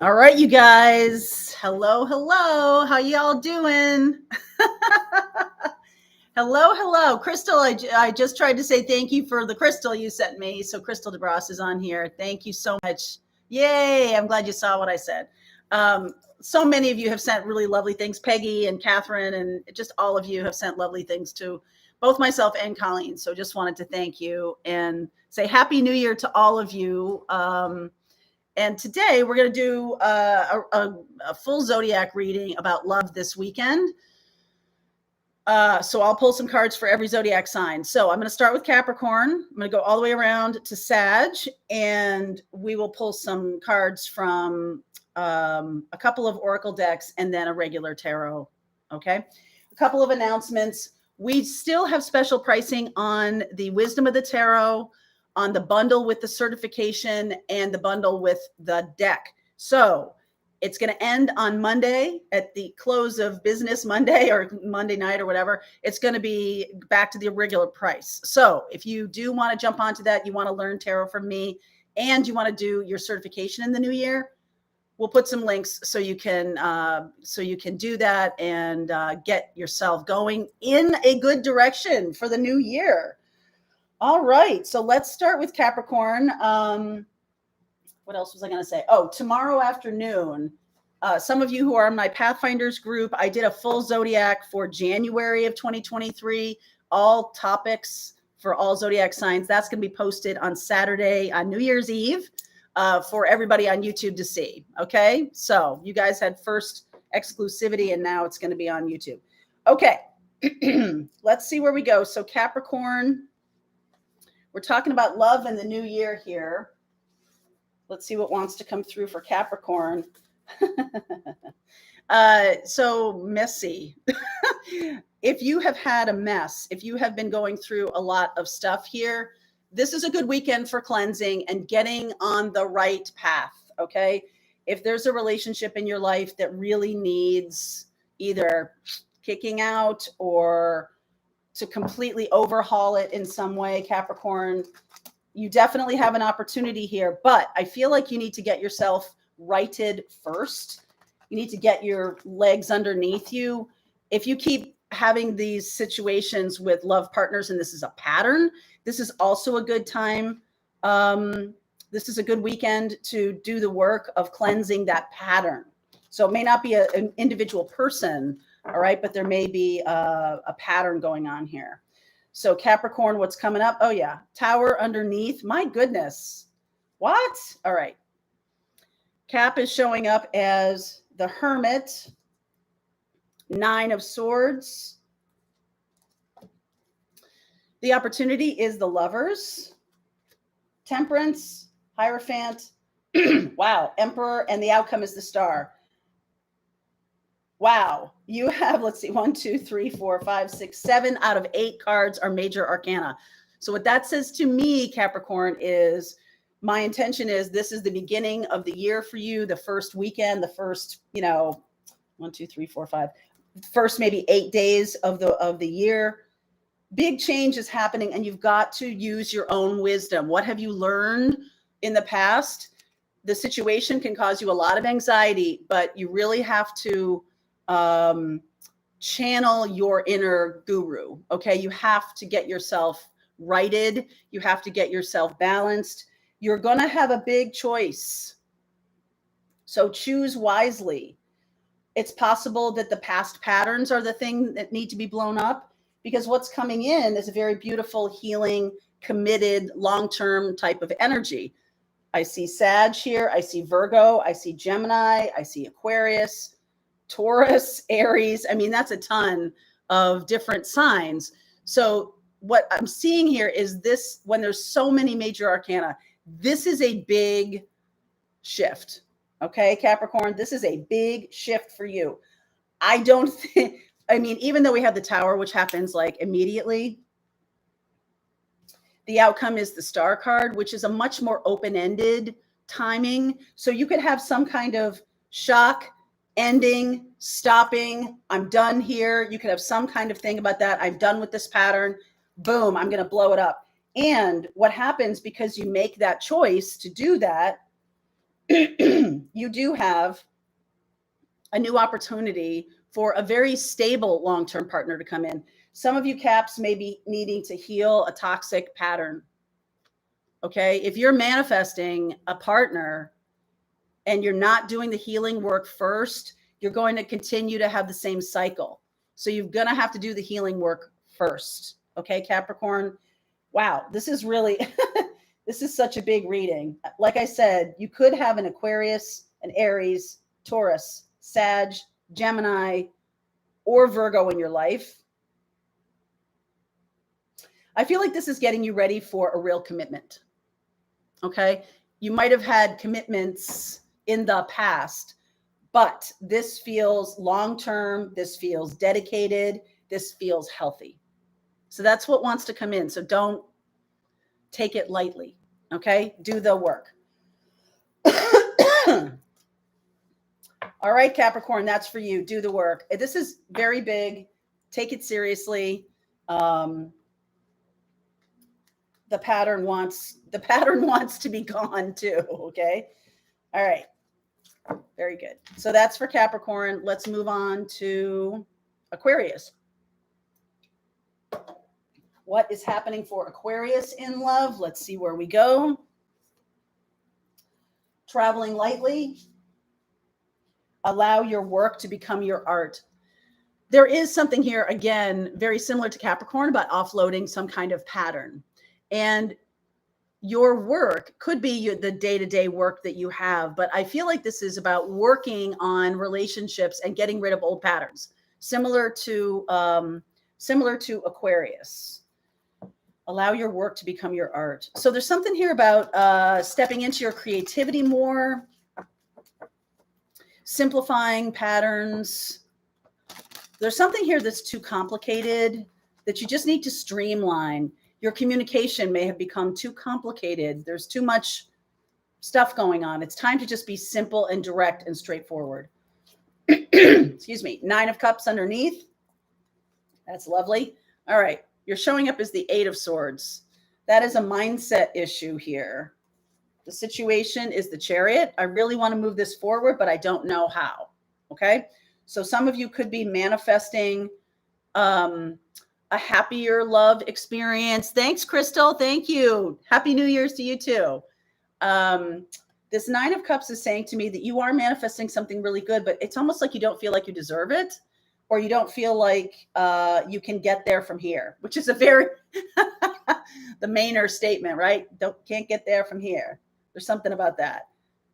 All right, you guys. Hello, hello. How y'all doing? Hello. Crystal, I just tried to say thank you for the crystal you sent me. So Crystal DeBross is on here. Thank you so much. Yay. I'm glad you saw what I said. So many of you have sent really lovely things. Peggy and Catherine and just all of you have sent lovely things to both myself and Colleen. So just wanted to thank you and say Happy New Year to all of you. And today we're going to do a full Zodiac reading about love this weekend. So I'll pull some cards for every Zodiac sign. So I'm going to start with Capricorn. I'm going to go all the way around to Sag, and we will pull some cards from a couple of Oracle decks and then a regular tarot. Okay. A couple of announcements. We still have special pricing on the Wisdom of the Tarot, on the bundle with the certification, and the bundle with the deck. So it's going to end on Monday at the close of business Monday or Monday night or whatever. It's going to be back to the regular price. So if you do want to jump onto that, you want to learn tarot from me, and you want to do your certification in the new year, we'll put some links so you can do that and get yourself going in a good direction for the new year. All right, so let's start with Capricorn. What else was I going to say? Oh, tomorrow afternoon, some of you who are in my Pathfinders group, I did a full Zodiac for January of 2023, all topics for all Zodiac signs. That's going to be posted on Saturday, on New Year's Eve, for everybody on YouTube to see. Okay, so you guys had first exclusivity, and now it's going to be on YouTube. Okay, let's see where we go. So Capricorn, we're talking about love in the new year here. Let's see what wants to come through for Capricorn. So messy. If you have had a mess, if you have been going through a lot of stuff here, this is a good weekend for cleansing and getting on the right path. Okay. If there's a relationship in your life that really needs either kicking out or to completely overhaul it in some way, Capricorn, you definitely have an opportunity here, but I feel like you need to get yourself righted first. You need to get your legs underneath you. If you keep having these situations with love partners, and this is a pattern, this is also a good time. This is a good weekend to do the work of cleansing that pattern. So it may not be an individual person, all right, but there may be a pattern going on here. So Capricorn, what's coming up? Oh yeah, Tower underneath. My goodness. What? All right. Cap is showing up as the Hermit, Nine of Swords. The opportunity is the Lovers, Temperance, Hierophant. Wow, Emperor, and the outcome is the Star. Wow, you have, let's see, 1, 2, 3, 4, 5, 6, 7 out of 8 cards are major arcana. So what that says to me, Capricorn, is my intention is this is the beginning of the year for you, the first weekend, the first, 1, 2, 3, 4, 5, first maybe 8 days of the year. Big change is happening, and you've got to use your own wisdom. What have you learned in the past? The situation can cause you a lot of anxiety, but you really have to channel your inner guru. Okay. You have to get yourself righted. You have to get yourself balanced. You're going to have a big choice. So choose wisely. It's possible that the past patterns are the thing that need to be blown up, because what's coming in is a very beautiful, healing, committed, long-term type of energy. I see Sag here. I see Virgo. I see Gemini. I see Aquarius, Taurus, Aries. I mean, that's a ton of different signs. So what I'm seeing here is this, when there's so many major arcana, this is a big shift. Okay, Capricorn, this is a big shift for you. I don't think, I mean, even though we have the Tower, which happens like immediately, the outcome is the Star card, which is a much more open-ended timing. So you could have some kind of shock, ending, stopping. I'm done here. You could have some kind of thing about that. I'm done with this pattern. Boom, I'm going to blow it up. And what happens because you make that choice to do that, you do have a new opportunity for a very stable long-term partner to come in. Some of you Caps may be needing to heal a toxic pattern. Okay. If you're manifesting a partner and you're not doing the healing work first, you're going to continue to have the same cycle. So you're going to have to do the healing work first. Okay, Capricorn. Wow, this is really, this is such a big reading. Like I said, you could have an Aquarius, an Aries, Taurus, Sag, Gemini, or Virgo in your life. I feel like this is getting you ready for a real commitment. Okay. You might have had commitments in the past, but this feels long-term. This feels dedicated. This feels healthy. So that's what wants to come in. So don't take it lightly. Okay. Do the work. All right, Capricorn, that's for you. Do the work. This is very big. Take it seriously. The pattern wants to be gone too. Okay. All right. Very good. So that's for Capricorn. Let's move on to Aquarius. What is happening for Aquarius in love? Let's see where we go. Traveling lightly. Allow your work to become your art. There is something here, again, very similar to Capricorn, about offloading some kind of pattern. And your work could be the day-to-day work that you have, but I feel like this is about working on relationships and getting rid of old patterns, similar to Aquarius. Allow your work to become your art. So there's something here about stepping into your creativity more, simplifying patterns. There's something here that's too complicated that you just need to streamline. Your communication may have become too complicated. There's too much stuff going on. It's time to just be simple and direct and straightforward. Excuse me. 9 of Cups underneath. That's lovely. All right. You're showing up as the 8 of Swords. That is a mindset issue here. The situation is the Chariot. I really want to move this forward, but I don't know how. Okay. So some of you could be manifesting a happier love experience. Thanks, Crystal. Thank you. Happy New Year's to you too. This 9 of Cups is saying to me that you are manifesting something really good, but it's almost like you don't feel like you deserve it, or you don't feel like you can get there from here, which is a very, the Maynard statement, right? Can't get there from here. There's something about that.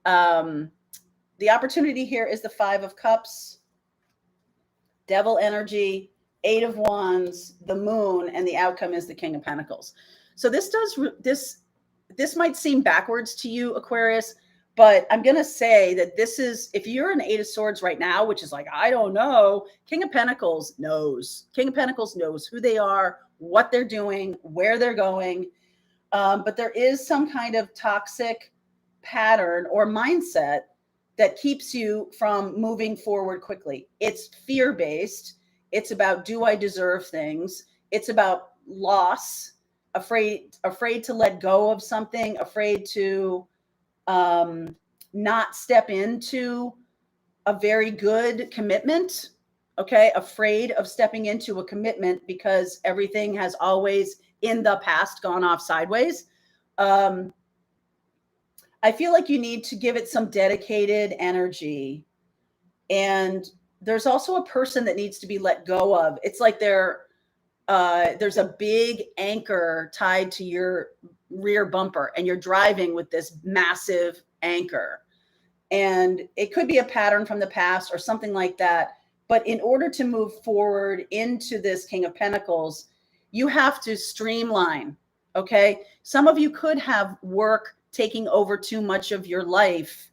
The opportunity here is the 5 of Cups, Devil energy, 8 of Wands, the Moon, and the outcome is the King of Pentacles. So this might seem backwards to you, Aquarius, but I'm going to say that this is, if you're an 8 of Swords right now, which is like, I don't know, King of Pentacles knows. King of Pentacles knows who they are, what they're doing, where they're going. But there is some kind of toxic pattern or mindset that keeps you from moving forward quickly. It's fear-based. It's about, do I deserve things? It's about loss, afraid to let go of something, afraid to not step into a very good commitment. Okay. Afraid of stepping into a commitment because everything has always in the past gone off sideways. I feel like you need to give it some dedicated energy. And there's also a person that needs to be let go of. It's like there's a big anchor tied to your rear bumper and you're driving with this massive anchor. And it could be a pattern from the past or something like that. But in order to move forward into this King of Pentacles, you have to streamline. Okay. Some of you could have work taking over too much of your life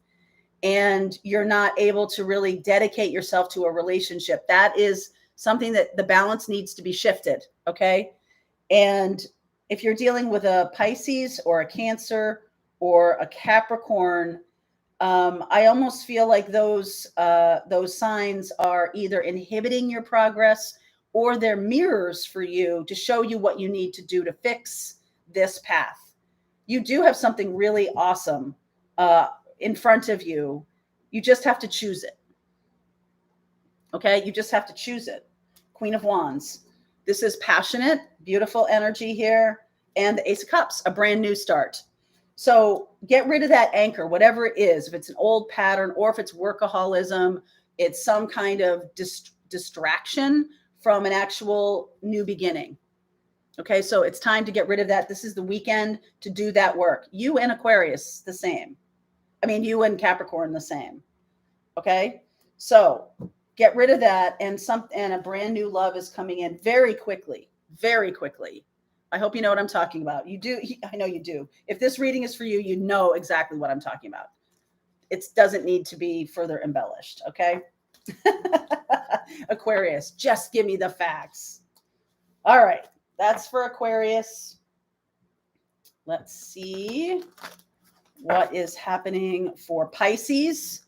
and you're not able to really dedicate yourself to a relationship. That is something that the balance needs to be shifted. Okay. And if you're dealing with a Pisces or a Cancer or a Capricorn, I almost feel like those signs are either inhibiting your progress or they're mirrors for you to show you what you need to do to fix this path. You do have something really awesome in front of you. You just have to choose it. Okay, you just have to choose it. Queen of Wands. This is passionate, beautiful energy here. And the Ace of Cups, a brand new start. So get rid of that anchor, whatever it is. If it's an old pattern or if it's workaholism, it's some kind of distraction from an actual new beginning. Okay, so it's time to get rid of that. This is the weekend to do that work. You and Aquarius, the same. I mean, you and Capricorn, the same. Okay, so get rid of that, and a brand new love is coming in very quickly, very quickly. I hope you know what I'm talking about. You do. I know you do. If this reading is for you, you know exactly what I'm talking about. It doesn't need to be further embellished. Okay. Aquarius, just give me the facts. All right. That's for Aquarius. Let's see what is happening for Pisces.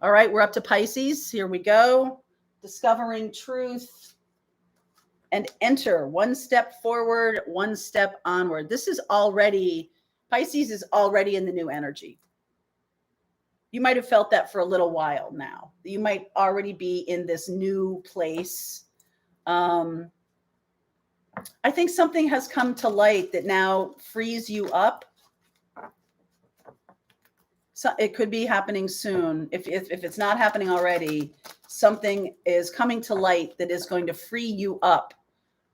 All right. We're up to Pisces. Here we go. Discovering truth. And enter one step forward, one step onward. This is already, Pisces is already in the new energy. You might have felt that for a little while now. You might already be in this new place. I think something has come to light that now frees you up. So it could be happening soon. If it's not happening already, something is coming to light that is going to free you up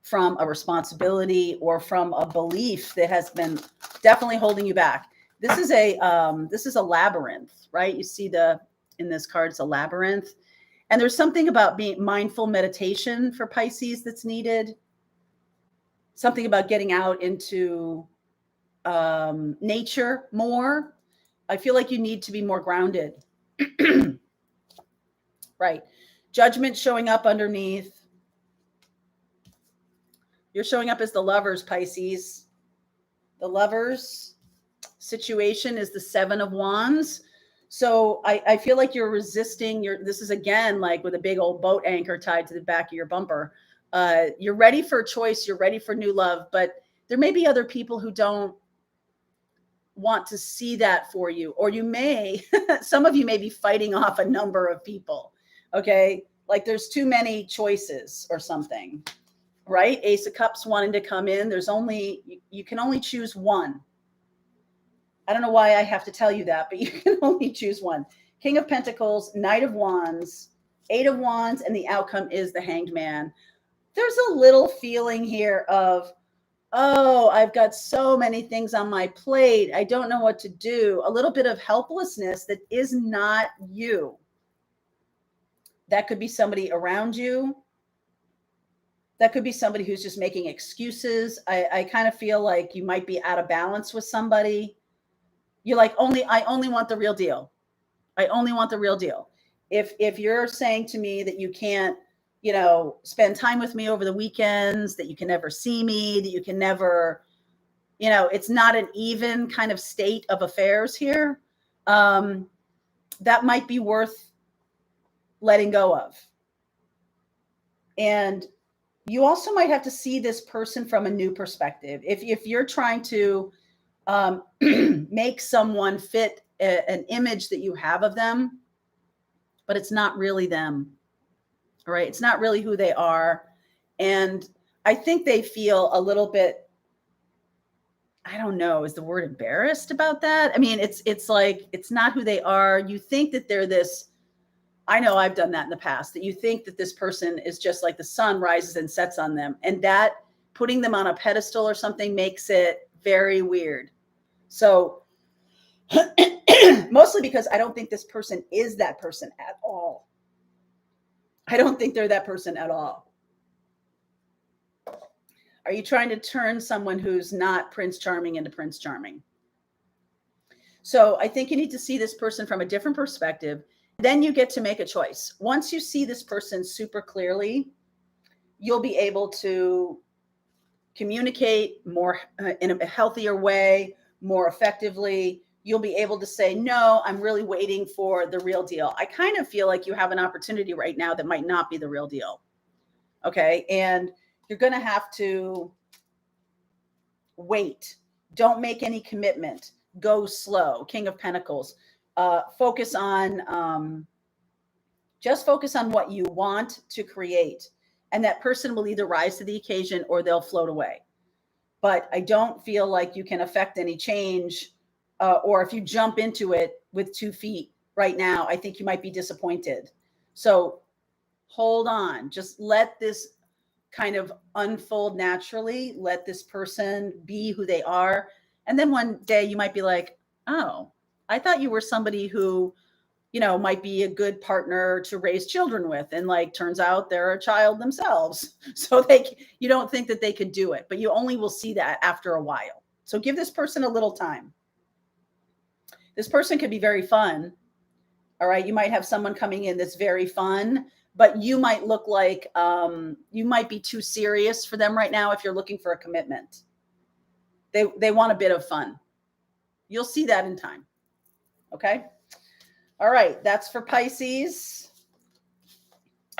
from a responsibility or from a belief that has been definitely holding you back. This is a labyrinth, right? You see in this card, it's a labyrinth. And there's something about being mindful meditation for Pisces that's needed. Something about getting out into nature more. I feel like you need to be more grounded. Right. Judgment showing up underneath. You're showing up as the Lovers, Pisces. The Lovers situation is the Seven of Wands. So I feel like you're resisting this is again, like with a big old boat anchor tied to the back of your bumper. You're ready for a choice. You're ready for new love, but there may be other people who don't want to see that for you, or some of you may be fighting off a number of people. Okay. Like there's too many choices or something. Right? Ace of Cups wanting to come in. You can only choose one. I don't know why I have to tell you that, but you can only choose one. King of Pentacles, Knight of Wands, Eight of Wands, and the outcome is the Hanged Man. There's a little feeling here of, oh, I've got so many things on my plate. I don't know what to do. A little bit of helplessness that is not you. That could be somebody around you. That could be somebody who's just making excuses. I kind of feel like you might be out of balance with somebody. You're like, I only want the real deal. I only want the real deal. If you're saying to me that you can't, spend time with me over the weekends, that you can never see me, that you can never, it's not an even kind of state of affairs here. That might be worth letting go of. And you also might have to see this person from a new perspective. If you're trying to make someone fit an image that you have of them, but it's not really them, all right? It's not really who they are. And I think they feel a little bit, I don't know, is the word embarrassed about that? I mean, it's like, it's not who they are. You think that they're this, I know I've done that in the past, that you think that this person is just like the sun rises and sets on them, and that putting them on a pedestal or something makes it very weird. So mostly because I don't think this person is that person at all. I don't think they're that person at all. Are you trying to turn someone who's not Prince Charming into Prince Charming? So I think you need to see this person from a different perspective. Then you get to make a choice. Once you see this person super clearly, you'll be able to communicate more in a healthier way, more effectively. You'll be able to say, no, I'm really waiting for the real deal. I kind of feel like you have an opportunity right now that might not be the real deal. Okay. And you're going to have to wait Don't make any commitment. Go slow. King of Pentacles. Focus on, just focus on what you want to create. And that person will either rise to the occasion or they'll float away. But I don't feel like you can affect any change. Or if you jump into it with 2 feet right now, I think you might be disappointed. So hold on. Just let this kind of unfold naturally. Let this person be who they are. And then one day you might be like, oh, I thought you were somebody who, you know, might be a good partner to raise children with. And like, turns out they're a child themselves. So you don't think that they could do it, but you only will see that after a while. So give this person a little time. This person could be very fun. All right. You might have someone coming in that's very fun, but you might look like you might be too serious for them right now if you're looking for a commitment. They want a bit of fun. You'll see that in time. Okay. All right. That's for Pisces.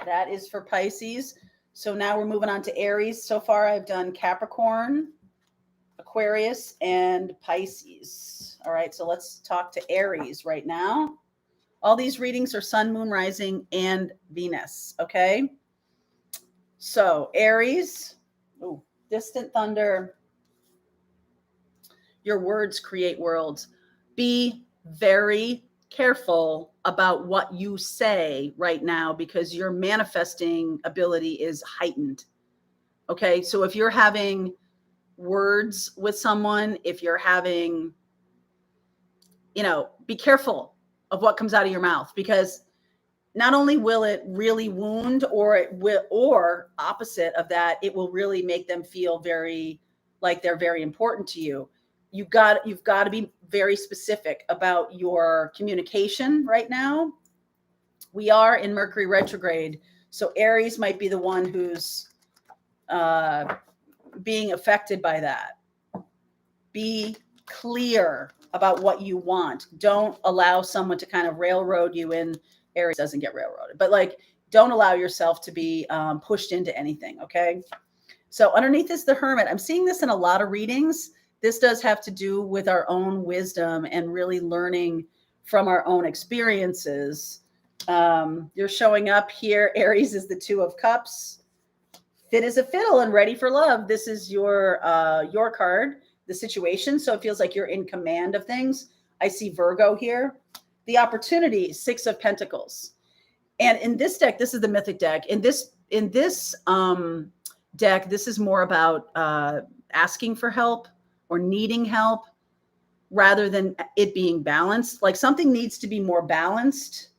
That is for Pisces. So now we're moving on to Aries. So far, I've done Capricorn, Aquarius, and Pisces. All right. So let's talk to Aries right now. All these readings are Sun, Moon, Rising, and Venus. Okay. So Aries, distant thunder. Your words create worlds. Be very careful about what you say right now because your manifesting ability is heightened. Okay. So if you're having words with someone, if you're having, be careful of what comes out of your mouth, because not only will it really wound, or opposite of that, it will really make them feel very like they're very important to you. You've got to be very specific about your communication right now. We are in Mercury retrograde, so Aries might be the one who's being affected by that. Be clear about what you want. Don't allow someone to kind of railroad you in. Aries doesn't get railroaded, but like, don't allow yourself to be pushed into anything. Okay. So underneath is the Hermit. I'm seeing this in a lot of readings. This does have to do with our own wisdom and really learning from our own experiences. You're showing up here. Aries is the 2 of Cups. Fit as a fiddle and ready for love. This is your card, the situation. So it feels like you're in command of things. I see Virgo here. The opportunity, 6 of Pentacles. And in this deck, this is the mythic deck. In this deck, this is more about asking for help or needing help rather than it being balanced. Like something needs to be more balanced.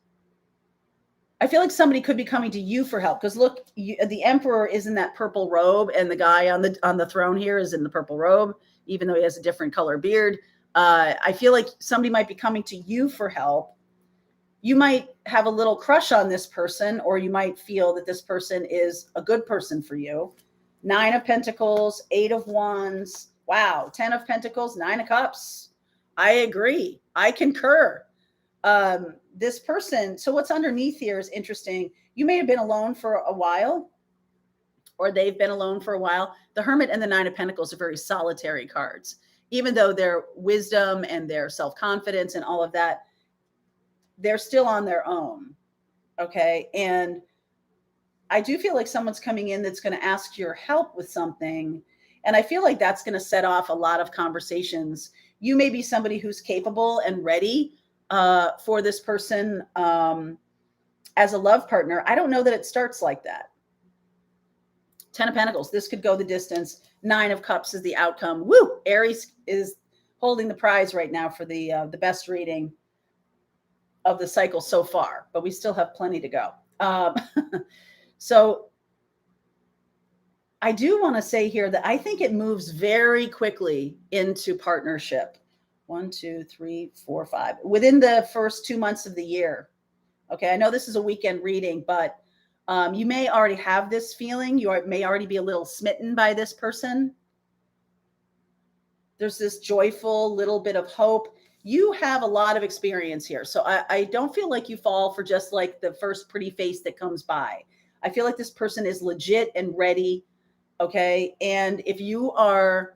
I feel like somebody could be coming to you for help because look, the Emperor is in that purple robe, and the guy on the throne here is in the purple robe, even though he has a different color beard. I feel like somebody might be coming to you for help. You might have a little crush on this person, or you might feel that this person is a good person for you. 9 of Pentacles, 8 of Wands. Wow. 10 of Pentacles, 9 of Cups. I agree. I concur. This person. So what's underneath here is interesting. You may have been alone for a while, or they've been alone for a while. The Hermit and the 9 of Pentacles are very solitary cards, even though their wisdom and their self-confidence and all of that, they're still on their own. Okay. And I do feel like someone's coming in that's going to ask your help with something. And I feel like that's going to set off a lot of conversations. You may be somebody who's capable and ready for this person as a love partner. I don't know that it starts like that. 10 of Pentacles. This could go the distance. 9 of Cups is the outcome. Woo! Aries is holding the prize right now for the best reading of the cycle so far, but we still have plenty to go. So I do want to say here that I think it moves very quickly into partnership. 1, 2, 3, 4, 5 within the first 2 months of the year. Okay. I know this is a weekend reading, but you may already have this feeling. You may already be a little smitten by this person. There's this joyful little bit of hope. You have a lot of experience here. So I don't feel like you fall for just like the first pretty face that comes by. I feel like this person is legit and ready. Okay. And if you are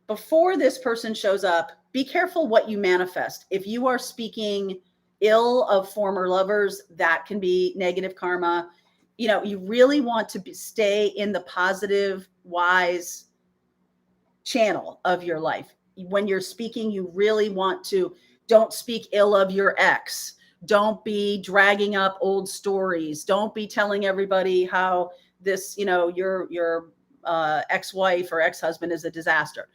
before this person shows up, be careful what you manifest. If you are speaking ill of former lovers, that can be negative karma. You know, you really want to stay in the positive, wise channel of your life. When you're speaking, you really want to, don't speak ill of your ex. Don't be dragging up old stories. Don't be telling everybody how this, you know, your ex-wife or ex-husband is a disaster.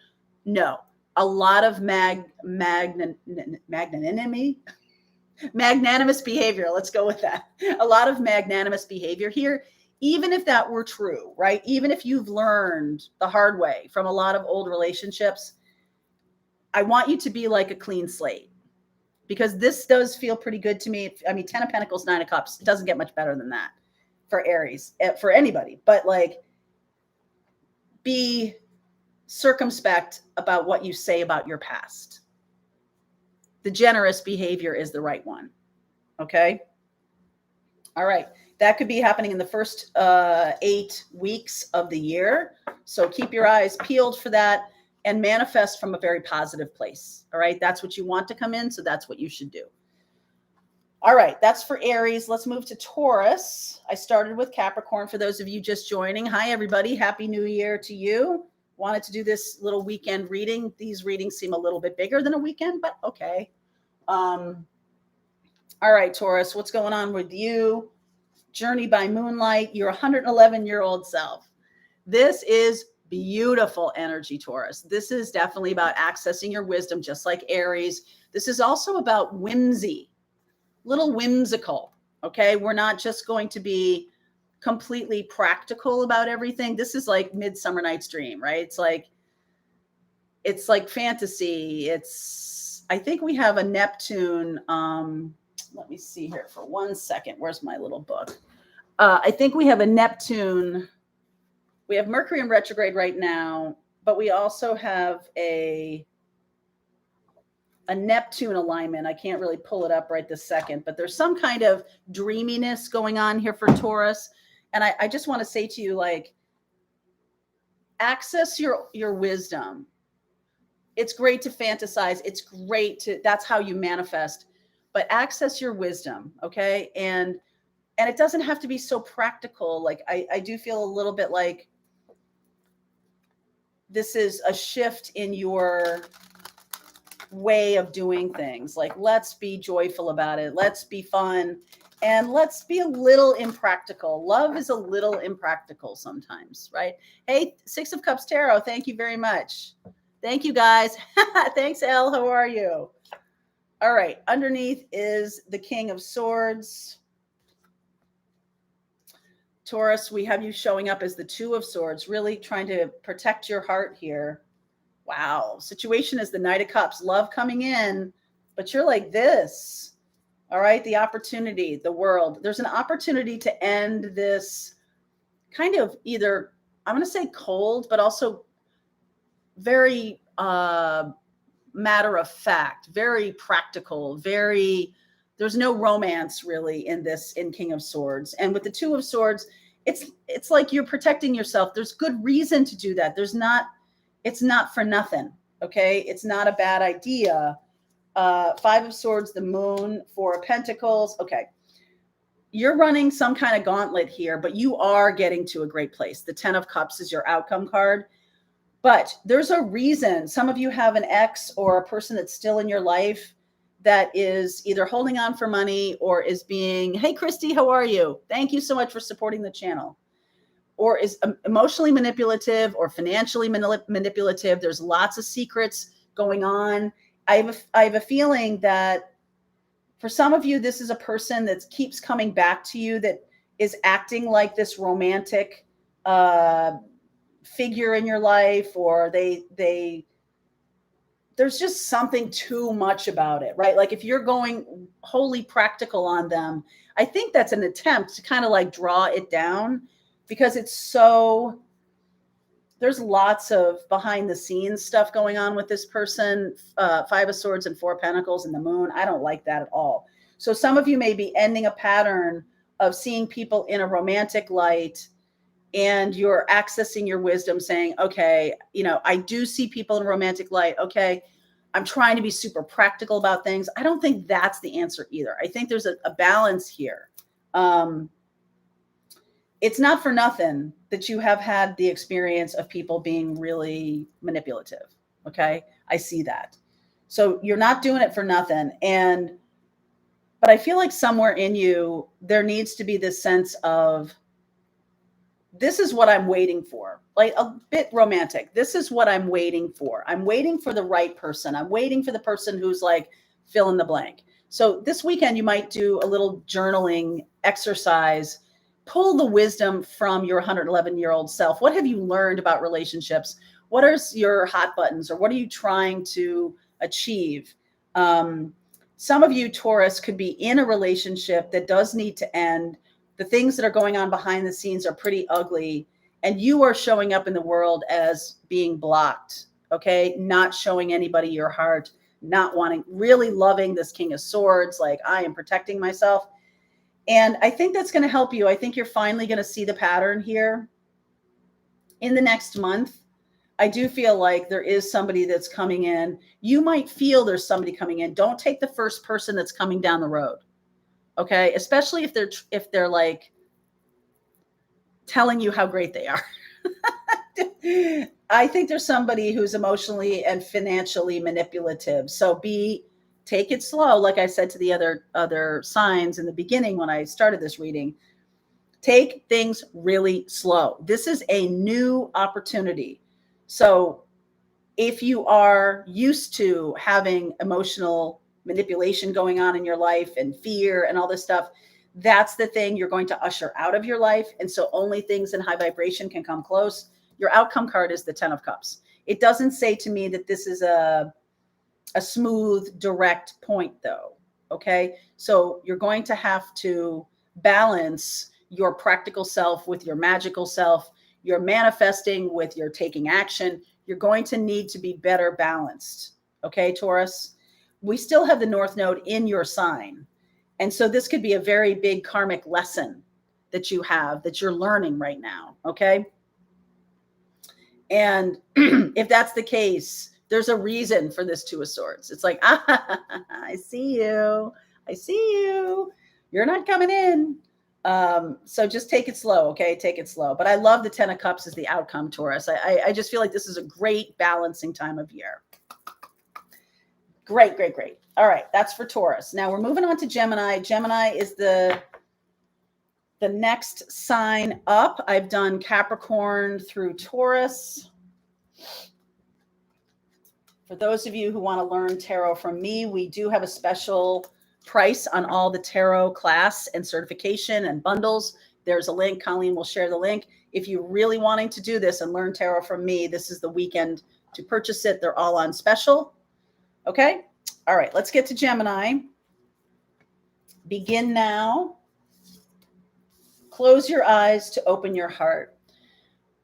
No, a lot of magnanimous behavior. Let's go with that. A lot of magnanimous behavior here, even if that were true, right? Even if you've learned the hard way from a lot of old relationships, I want you to be like a clean slate, because this does feel pretty good to me. I mean, 10 of Pentacles, 9 of Cups, it doesn't get much better than that for Aries, for anybody. But like, be circumspect about what you say about your past. The generous behavior is the right one. Okay. All right. That could be happening in the first 8 weeks of the year. So keep your eyes peeled for that and manifest from a very positive place. All right. That's what you want to come in. So that's what you should do. All right. That's for Aries. Let's move to Taurus. I started with Capricorn for those of you just joining. Hi, everybody. Happy New Year to you. Wanted to do this little weekend reading. These readings seem a little bit bigger than a weekend, but okay. All right, Taurus, what's going on with you? Journey by moonlight, your 111-year-old self. This is beautiful energy, Taurus. This is definitely about accessing your wisdom, just like Aries. This is also about whimsy, little whimsical. Okay. We're not just going to be completely practical about everything. This is like Midsummer Night's Dream, right? It's like fantasy. I think we have a Neptune. Let me see here for 1 second. Where's my little book? I think we have a Neptune. We have Mercury in retrograde right now, but we also have a Neptune alignment. I can't really pull it up right this second, but there's some kind of dreaminess going on here for Taurus. And I just want to say to you, like, access your wisdom. It's great to fantasize. It's great to, that's how you manifest, but access your wisdom. Okay. And it doesn't have to be so practical. Like I do feel a little bit like this is a shift in your way of doing things. Like, let's be joyful about it. Let's be fun. And let's be a little impractical. Love is a little impractical sometimes, right? Hey, 6 of Cups Tarot, thank you very much. Thank you, guys. Thanks, Elle. How are you? All right. Underneath is the King of Swords. Taurus, we have you showing up as the 2 of Swords, really trying to protect your heart here. Wow. Situation is the Knight of Cups. Love coming in, but you're like this. All right. The opportunity, the world. There's an opportunity to end this kind of either, I'm going to say cold, but also very matter of fact, very practical, there's no romance really in King of Swords. And with the 2 of Swords, it's like you're protecting yourself. There's good reason to do that. It's not for nothing. Okay. It's not a bad idea. 5 of Swords, the Moon, 4 of Pentacles. Okay. You're running some kind of gauntlet here, but you are getting to a great place. The 10 of Cups is your outcome card, but there's a reason. Some of you have an ex or a person that's still in your life that is either holding on for money or is being, hey, Christy, how are you? Thank you so much for supporting the channel. Or is emotionally manipulative or financially manipulative. There's lots of secrets going on. I have a feeling that for some of you, this is a person that keeps coming back to you, that is acting like this romantic figure in your life, or there's just something too much about it, right? Like if you're going wholly practical on them, I think that's an attempt to kind of like draw it down, because there's lots of behind the scenes stuff going on with this person. 5 of Swords and 4 of Pentacles and the Moon. I don't like that at all. So some of you may be ending a pattern of seeing people in a romantic light and you're accessing your wisdom saying, okay, you know, I do see people in romantic light. Okay. I'm trying to be super practical about things. I don't think that's the answer either. I think there's a balance here. It's not for nothing that you have had the experience of people being really manipulative. Okay. I see that. So you're not doing it for nothing. But I feel like somewhere in you, there needs to be this sense of, this is what I'm waiting for, like a bit romantic. This is what I'm waiting for. I'm waiting for the right person. I'm waiting for the person who's like, fill in the blank. So this weekend, you might do a little journaling exercise, pull the wisdom from your 111-year-old self. What have you learned about relationships? What are your hot buttons, or what are you trying to achieve? Some of you, Taurus, could be in a relationship that does need to end. The things that are going on behind the scenes are pretty ugly, and you are showing up in the world as being blocked, okay? Not showing anybody your heart, not wanting, really loving this King of Swords, like, I am protecting myself. And I think that's going to help you. I think you're finally going to see the pattern here in the next month. I do feel like there is somebody that's coming in. You might feel there's somebody coming in. Don't take the first person that's coming down the road. Okay. Especially if they're like telling you how great they are. I think there's somebody who's emotionally and financially manipulative. So take it slow. Like I said to the other signs in the beginning, when I started this reading, take things really slow. This is a new opportunity. So if you are used to having emotional manipulation going on in your life and fear and all this stuff, that's the thing you're going to usher out of your life. And so only things in high vibration can come close. Your outcome card is the 10 of Cups. It doesn't say to me that this is a smooth, direct point though. Okay. So you're going to have to balance your practical self with your magical self. You're manifesting with your taking action. You're going to need to be better balanced. Okay, Taurus? We still have the North Node in your sign. And so this could be a very big karmic lesson that you have, that you're learning right now. Okay. And if that's the case, there's a reason for this Two of Swords. It's like, I see you. I see you. You're not coming in. So just take it slow. Okay. Take it slow. But I love the 10 of Cups as the outcome, Taurus. I just feel like this is a great balancing time of year. Great, great, great. All right. That's for Taurus. Now we're moving on to Gemini. Gemini is the next sign up. I've done Capricorn through Taurus. For those of you who want to learn tarot from me, we do have a special price on all the tarot class and certification and bundles. There's a link. Colleen will share the link. If you're really wanting to do this and learn tarot from me, this is the weekend to purchase it. They're all on special. Okay. All right. Let's get to Gemini. Begin now. Close your eyes to open your heart.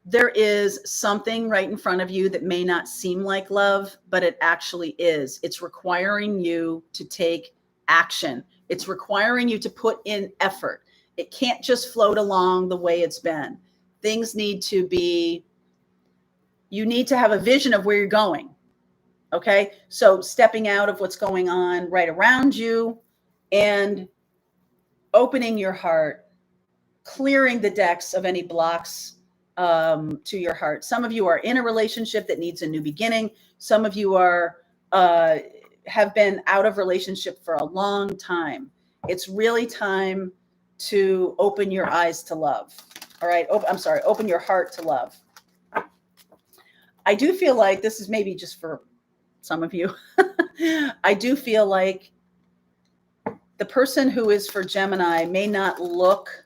There is something right in front of you that may not seem like love, but it actually is. It's requiring you to take action. It's requiring you to put in effort. It can't just float along the way it's been. Things need to be, you need to have a vision of where you're going. Okay. So stepping out of what's going on right around you and opening your heart, clearing the decks of any blocks to your heart. Some of you are in a relationship that needs a new beginning. Some of you are, have been out of relationship for a long time. It's really time to open your eyes to love. All right. Open your heart to love. I do feel like this is maybe just for some of you. I do feel like the person who is for Gemini may not look,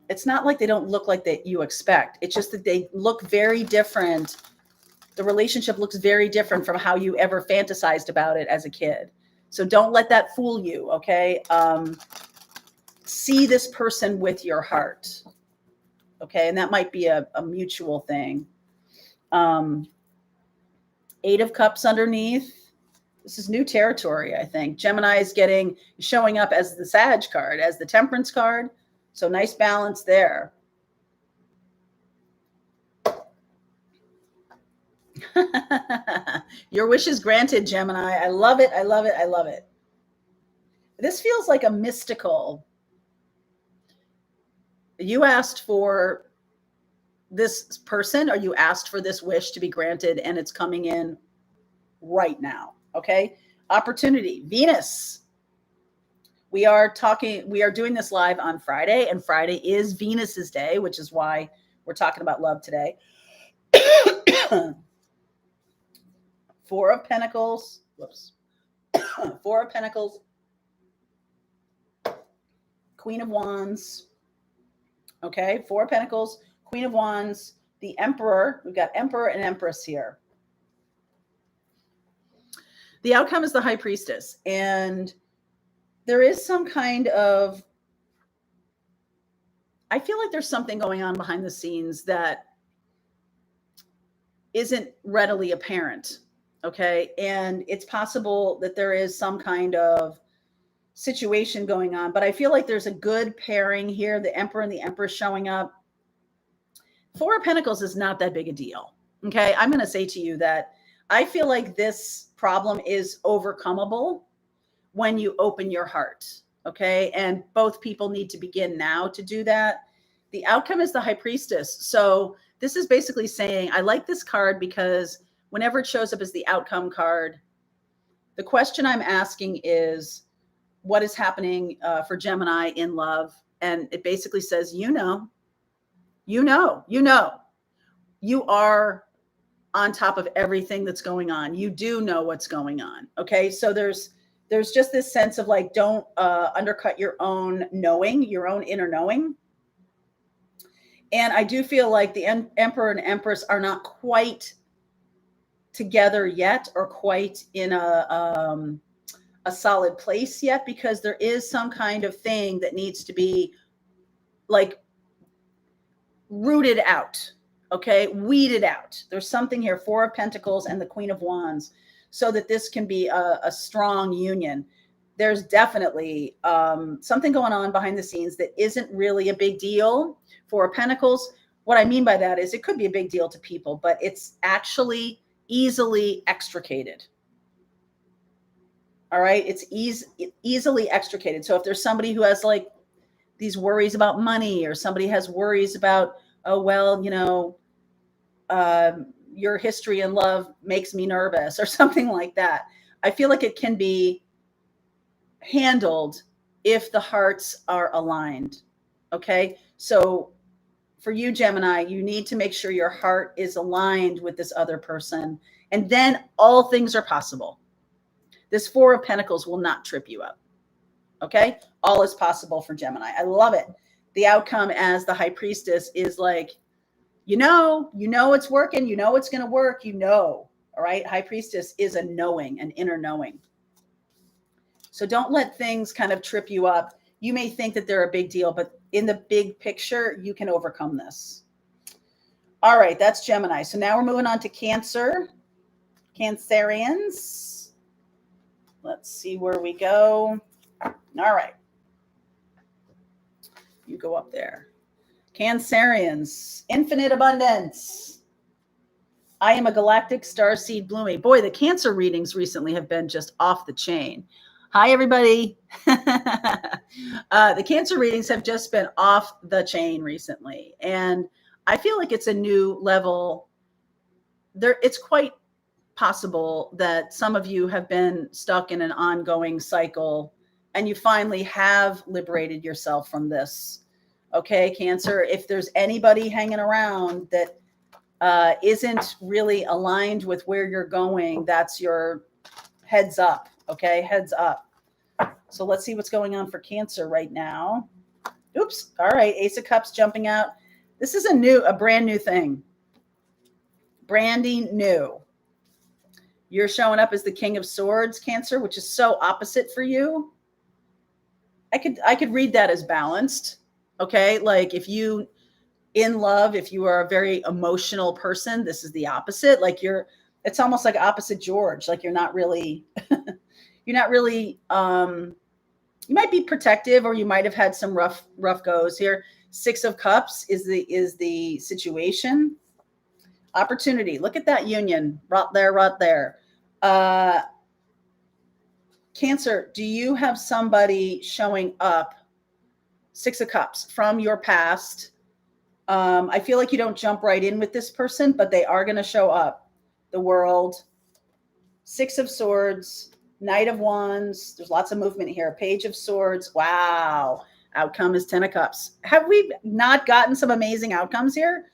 it's not like they don't look like that you expect. It's just that they look very different. The relationship looks very different from how you ever fantasized about it as a kid. So don't let that fool you. Okay. See this person with your heart. Okay. And that might be a mutual thing. 8 of Cups underneath. This is new territory, I think. Gemini is showing up as the Sag card, as the Temperance card. So nice balance there. Your wish is granted, Gemini. I love it. I love it. I love it. This feels like a mystical. You asked for this person, or you asked for this wish to be granted, and it's coming in right now. Okay. Opportunity. Venus. We are doing this live on Friday, and Friday is Venus's day, which is why we're talking about love today. Four of Pentacles. Whoops. Four of Pentacles. Queen of Wands. Okay. Four of Pentacles, Queen of Wands, the Emperor. We've got Emperor and Empress here. The outcome is the High Priestess. And there is some kind of, I feel like there's something going on behind the scenes that isn't readily apparent. Okay. And it's possible that there is some kind of situation going on, but I feel like there's a good pairing here. The Emperor and the Empress showing up. Four of Pentacles is not that big a deal. Okay. I'm going to say to you that I feel like this problem is overcomable when you open your heart. Okay. And both people need to begin now to do that. The outcome is the High Priestess. So this is basically saying, I like this card because whenever it shows up as the outcome card, the question I'm asking is, what is happening for Gemini in love? And it basically says, you are on top of everything that's going on. You do know what's going on. Okay. So there's just this sense of like, don't undercut your own knowing, your own inner knowing. And I do feel like the Emperor and Empress are not quite together yet, or quite in a solid place yet, because there is some kind of thing that needs to be like rooted out. Okay. Weeded out. There's something here, Four of Pentacles and the Queen of Wands, so that this can be a strong union. There's definitely something going on behind the scenes that isn't really a big deal. Four of Pentacles. What I mean by that is it could be a big deal to people, but it's actually easily extricated. All right. It's easily extricated. So if there's somebody who has like these worries about money, or somebody has worries about, oh, well, your history in love makes me nervous, or something like that, I feel like it can be handled if the hearts are aligned. Okay. So for you, Gemini, you need to make sure your heart is aligned with this other person, and then all things are possible. This Four of Pentacles will not trip you up. Okay. All is possible for Gemini. I love it. The outcome as the High Priestess is like, it's working. It's going to work. All right. High Priestess is a knowing, an inner knowing. So don't let things kind of trip you up. You may think that they're a big deal, but in the big picture, you can overcome this. All right. That's Gemini. So now we're moving on to Cancer. Cancerians. Let's see where we go. All right. You go up there. Cancerians, infinite abundance. I am a galactic starseed blooming. Boy, the Cancer readings recently have been just off the chain. Hi, everybody. The Cancer readings have just been off the chain recently. And I feel like it's a new level. It's quite possible that some of you have been stuck in an ongoing cycle, and you finally have liberated yourself from this. Okay, Cancer, if there's anybody hanging around that isn't really aligned with where you're going, that's your heads up. Okay, heads up. So let's see what's going on for Cancer right now. Oops. All right, Ace of Cups jumping out. This is a brand new thing. Branding new. You're showing up as the King of Swords, Cancer, which is so opposite for you. I could read that as balanced. Okay. Like if you in love, if you are a very emotional person, this is the opposite. Like it's almost like opposite George. Like you're not really You might be protective, or you might have had some rough goes here. 6 of Cups is the situation. Opportunity. Look at that union right there, right there. Cancer, do you have somebody showing up? 6 of Cups from your past. I feel like you don't jump right in with this person, but they are going to show up. The World, 6 of Swords, Knight of Wands. There's lots of movement here. Page of Swords. Wow. Outcome is 10 of Cups. Have we not gotten some amazing outcomes here?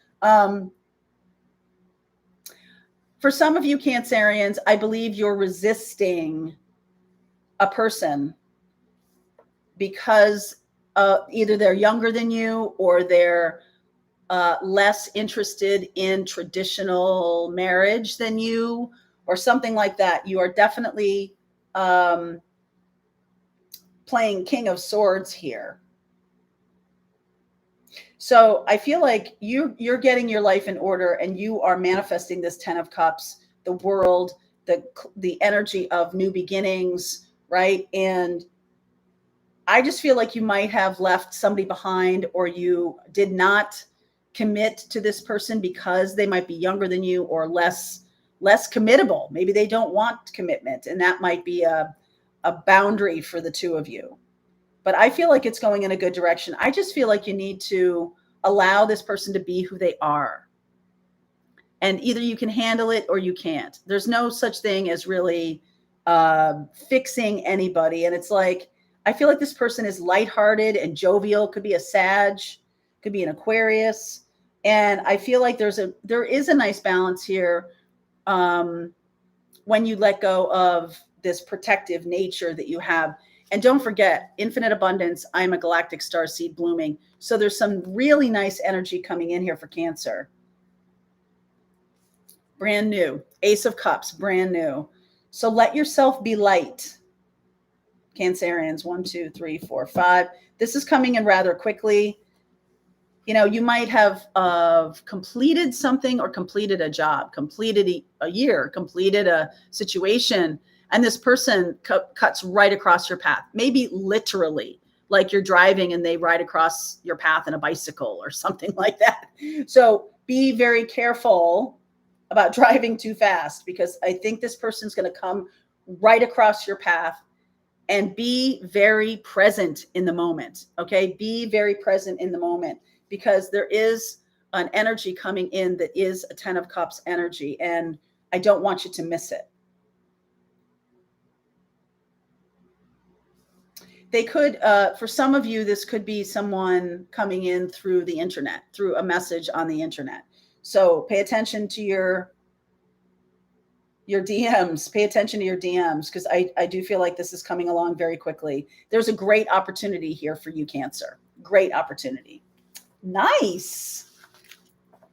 For some of you Cancerians, I believe you're resisting a person because either they're younger than you, or they're less interested in traditional marriage than you, or something like that. You are definitely playing King of Swords here. So I feel like you're getting your life in order, and you are manifesting this 10 of Cups, the World, the energy of new beginnings, right? And I just feel like you might have left somebody behind, or you did not commit to this person because they might be younger than you, or less committable. Maybe they don't want commitment, and that might be a boundary for the two of you. But I feel like it's going in a good direction. I just feel like you need to allow this person to be who they are. And either you can handle it or you can't. There's no such thing as really fixing anybody. And it's like, I feel like this person is lighthearted and jovial. Could be a Sag, could be an Aquarius. And I feel like there is a nice balance here when you let go of this protective nature that you have. And don't forget, infinite abundance. I'm a galactic star seed blooming. So there's some really nice energy coming in here for Cancer. Brand new. Ace of Cups, brand new. So let yourself be light. Cancerians, 1, 2, 3, 4, 5. This is coming in rather quickly. You know, you might have completed something, or completed a job, completed a year, completed a situation. And this person cuts right across your path, maybe literally, like you're driving and they ride across your path in a bicycle or something like that. So be very careful about driving too fast, because I think this person's going to come right across your path. And be very present in the moment. Okay. Be very present in the moment, because there is an energy coming in that is a 10 of Cups energy. And I don't want you to miss it. They could, for some of you, this could be someone coming in through the internet, through a message on the internet. So pay attention to your DMs, pay attention to your DMs, because I do feel like this is coming along very quickly. There's a great opportunity here for you, Cancer. Great opportunity. Nice.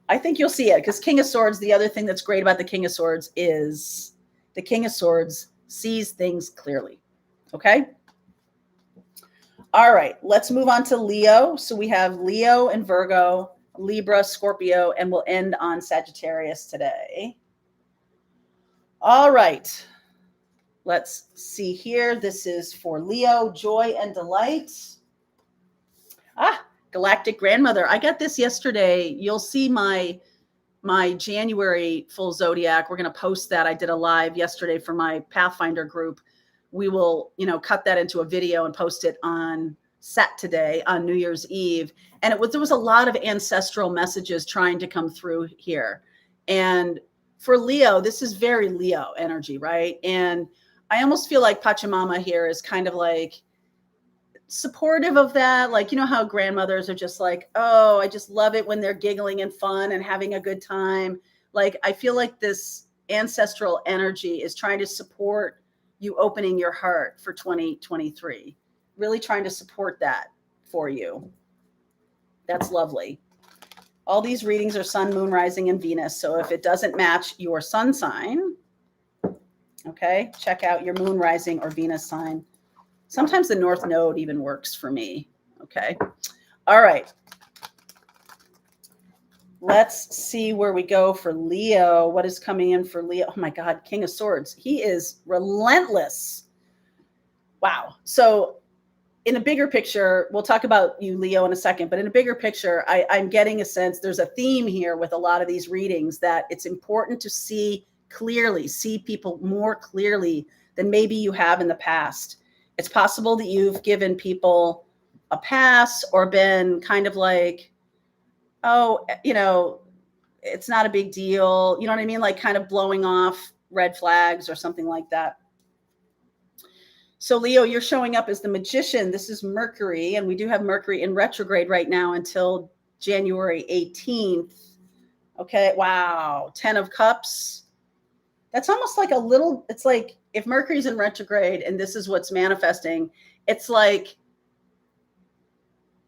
I think you'll see it, because King of Swords, the other thing that's great about the King of Swords is the King of Swords sees things clearly. Okay. All right, let's move on to Leo. So we have Leo and Virgo, Libra, Scorpio, and we'll end on Sagittarius today. All right, let's see here. This is for Leo, joy and delight. Galactic grandmother. I got this yesterday. You'll see my January full zodiac. We're going to post that. I did a live yesterday for my Pathfinder group. We will, cut that into a video and post it on Saturday, on New Year's Eve. And there was a lot of ancestral messages trying to come through here. And for Leo, this is very Leo energy, right? And I almost feel like Pachamama here is kind of like supportive of that. Like, how grandmothers are just like, oh, I just love it when they're giggling and fun and having a good time. Like, I feel like this ancestral energy is trying to support you opening your heart for 2023, really trying to support that for you. That's lovely. All these readings are sun, moon, rising, and Venus. So if it doesn't match your sun sign, okay, check out your moon, rising, or Venus sign. Sometimes the North Node even works for me. Okay. All right. Let's see where we go for Leo. What is coming in for Leo? Oh my God, King of Swords. He is relentless. Wow. So in a bigger picture, we'll talk about you, Leo, in a second, but in a bigger picture, I'm getting a sense there's a theme here with a lot of these readings that it's important to see clearly, see people more clearly than maybe you have in the past. It's possible that you've given people a pass or been kind of like, oh, you know, it's not a big deal. You know what I mean? Like kind of blowing off red flags or something like that. So Leo, you're showing up as the Magician. This is Mercury, and we do have Mercury in retrograde right now until January 18th. Okay, wow, 10 of Cups. That's almost like a little, it's like if Mercury's in retrograde and this is what's manifesting, it's like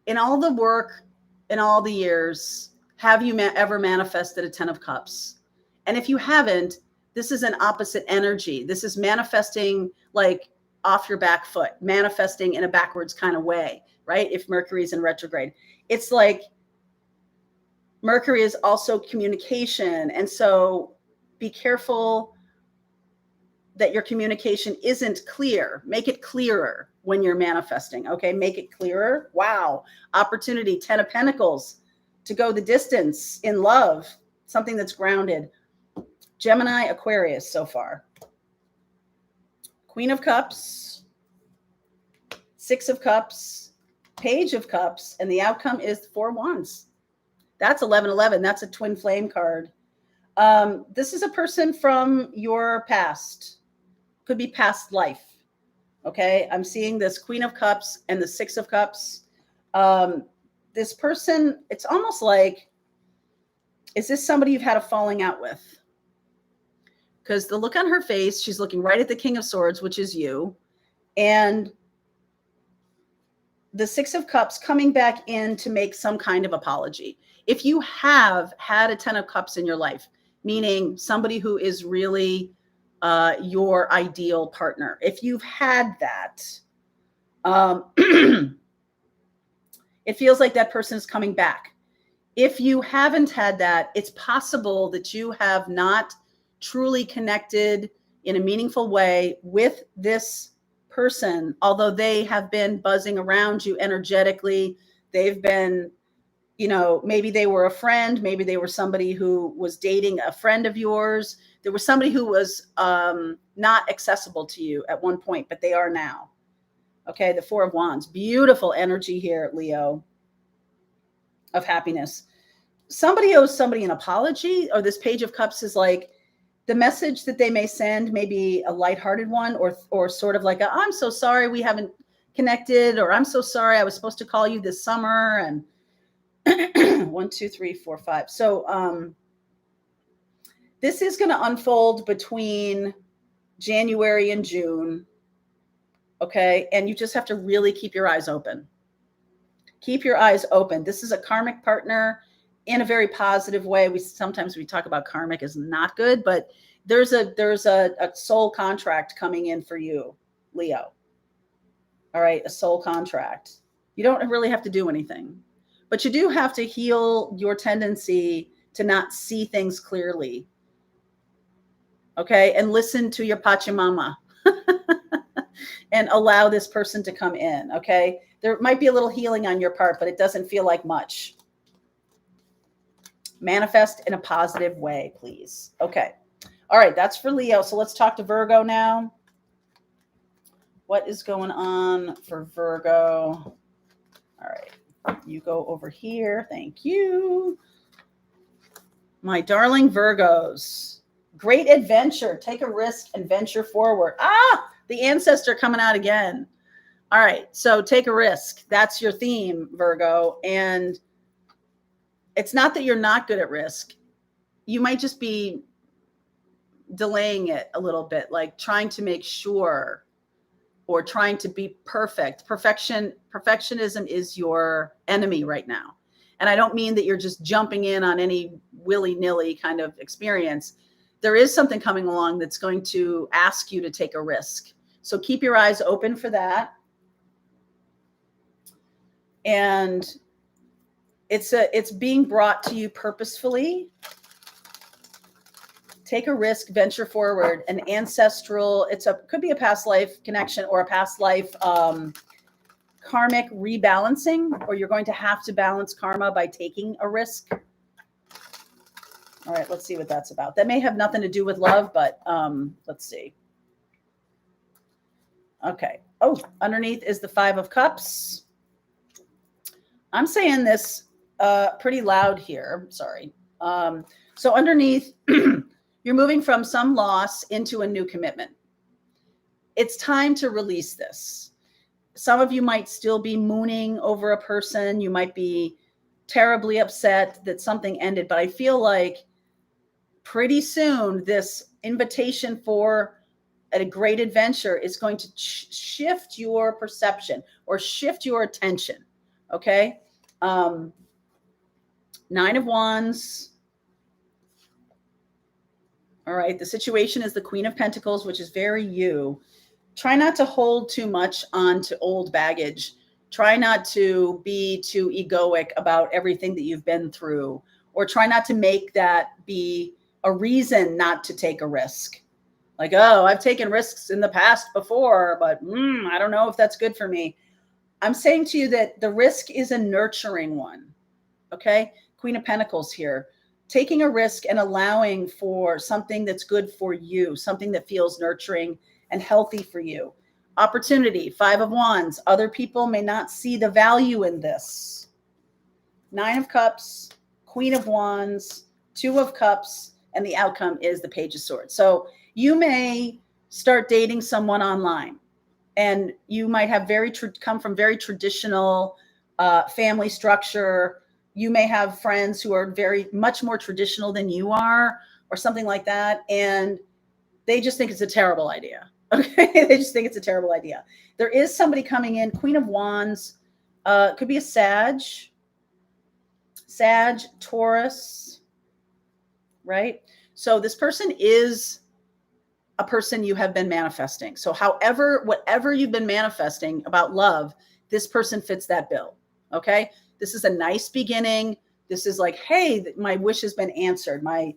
in all the work, in all the years, have you ever manifested a 10 of Cups? And if you haven't, this is an opposite energy. This is manifesting like off your back foot, manifesting in a backwards kind of way, right? If Mercury is in retrograde, it's like Mercury is also communication. And so be careful that your communication isn't clear. Make it clearer when you're manifesting. Okay. Make it clearer. Wow. Opportunity, 10 of Pentacles to go the distance in love, something that's grounded. Gemini, Aquarius so far. Queen of Cups, 6 of Cups, Page of Cups, and the outcome is 4 Wands. That's 1111. That's a twin flame card. This is a person from your past. Could be past life. Okay. I'm seeing this Queen of Cups and the 6 of Cups. This person, it's almost like, is this somebody you've had a falling out with? Because the look on her face, she's looking right at the King of Swords, which is you. And the 6 of Cups coming back in to make some kind of apology. If you have had a 10 of Cups in your life, meaning somebody who is really your ideal partner, if you've had that, it feels like that person is coming back. If you haven't had that, it's possible that you have not truly connected in a meaningful way with this person, although they have been buzzing around you energetically. They've been, you know, maybe they were a friend, maybe they were somebody who was dating a friend of yours. There was somebody who was not accessible to you at one point, but they are now. Okay, the 4 of Wands. Beautiful energy here, Leo, of happiness. Somebody owes somebody an apology, or this Page of Cups is like, the message that they may send may be a lighthearted one, or sort of like, I'm so sorry we haven't connected, or I'm so sorry I was supposed to call you this summer. And 1, 2, 3, 4, 5. So this is going to unfold between January and June. Okay. And you just have to really keep your eyes open. Keep your eyes open. This is a karmic partner in a very positive way. Sometimes we talk about karmic as not good, but there's a soul contract coming in for you, Leo. All right. A soul contract. You don't really have to do anything, but you do have to heal your tendency to not see things clearly. Okay. And listen to your Pachamama and allow this person to come in. Okay. There might be a little healing on your part, but it doesn't feel like much. Manifest in a positive way, please. Okay. All right. That's for Leo. So let's talk to Virgo now. What is going on for Virgo? All right. You go over here. Thank you. My darling Virgos. Great adventure. Take a risk and venture forward. The ancestor coming out again. All right. So take a risk. That's your theme, Virgo. And it's not that you're not good at risk. You might just be delaying it a little bit, like trying to make sure or trying to be perfect. Perfectionism is your enemy right now. And I don't mean that you're just jumping in on any willy-nilly kind of experience. There is something coming along that's going to ask you to take a risk. So keep your eyes open for that. And it's being brought to you purposefully. Take a risk, venture forward. An ancestral, could be a past life connection or a past life karmic rebalancing, or you're going to have to balance karma by taking a risk. All right, let's see what that's about. That may have nothing to do with love, but let's see. Okay. Oh, underneath is the 5 of Cups. I'm saying this pretty loud here. Sorry. So underneath, you're moving from some loss into a new commitment. It's time to release this. Some of you might still be mooning over a person. You might be terribly upset that something ended, but I feel like pretty soon this invitation for a great adventure is going to shift your perception or shift your attention. Okay. 9 of Wands. All right. The situation is the Queen of Pentacles, which is very you. Try not to hold too much onto old baggage. Try not to be too egoic about everything that you've been through, or try not to make that be a reason not to take a risk. Like, oh, I've taken risks in the past before, but I don't know if that's good for me. I'm saying to you that the risk is a nurturing one. Okay. Queen of Pentacles here, taking a risk and allowing for something that's good for you, something that feels nurturing and healthy for you. Opportunity, 5 of Wands. Other people may not see the value in this. 9 of Cups, Queen of Wands, 2 of Cups, and the outcome is the Page of Swords. So you may start dating someone online, and you might have come from very traditional family structure. You may have friends who are very much more traditional than you are, or something like that, and they just think it's a terrible idea. Okay, they just think it's a terrible idea. There is somebody coming in, Queen of Wands, could be a Sag, Taurus, right? So this person is a person you have been manifesting. So whatever you've been manifesting about love, this person fits that bill. Okay. This is a nice beginning. This is like, hey, my wish has been answered. My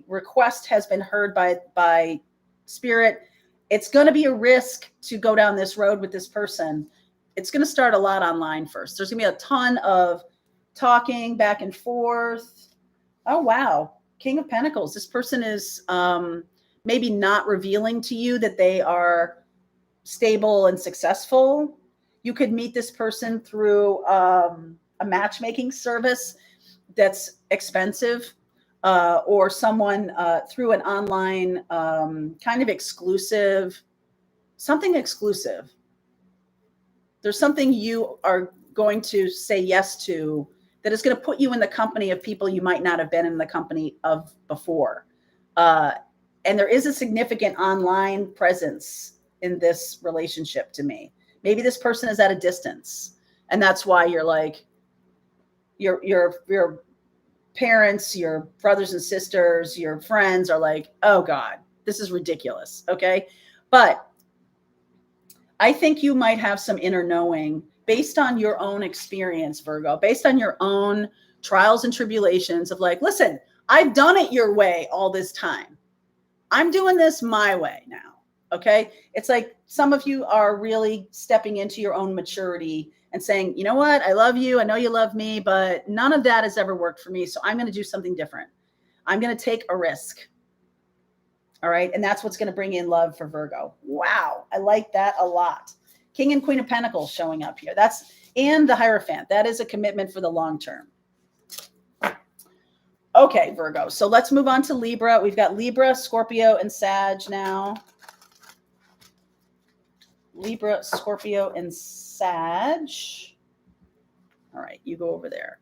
request has been heard by spirit. It's going to be a risk to go down this road with this person. It's going to start a lot online first. There's going to be a ton of talking back and forth. Oh, wow. King of Pentacles. This person is maybe not revealing to you that they are stable and successful. You could meet this person through a matchmaking service that's expensive, or someone through an online kind of something exclusive. There's something you are going to say yes to that is going to put you in the company of people you might not have been in the company of before. And there is a significant online presence in this relationship to me. Maybe this person is at a distance, and that's why you're like, your parents, your brothers and sisters, your friends are like, oh God, this is ridiculous. Okay. But I think you might have some inner knowing based on your own experience, Virgo, based on your own trials and tribulations of like, listen, I've done it your way all this time. I'm doing this my way now. Okay. It's like some of you are really stepping into your own maturity and saying, you know what? I love you. I know you love me, but none of that has ever worked for me. So I'm going to do something different. I'm going to take a risk. All right. And that's what's going to bring in love for Virgo. Wow. I like that a lot. King and Queen of Pentacles showing up here. And the Hierophant. That is a commitment for the long term. Okay, Virgo. So let's move on to Libra. We've got Libra, Scorpio, and Sag now. Libra, Scorpio, and Sag. All right, you go over there.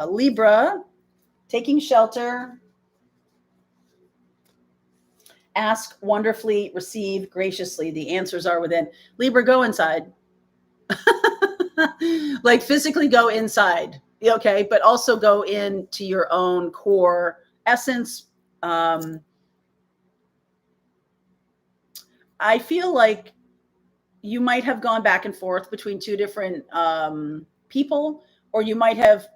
Libra, taking shelter. Ask wonderfully, receive graciously. The answers are within. Libra, go inside. Like physically go inside. Okay, but also go into your own core essence. I feel like you might have gone back and forth between two different people, or you might have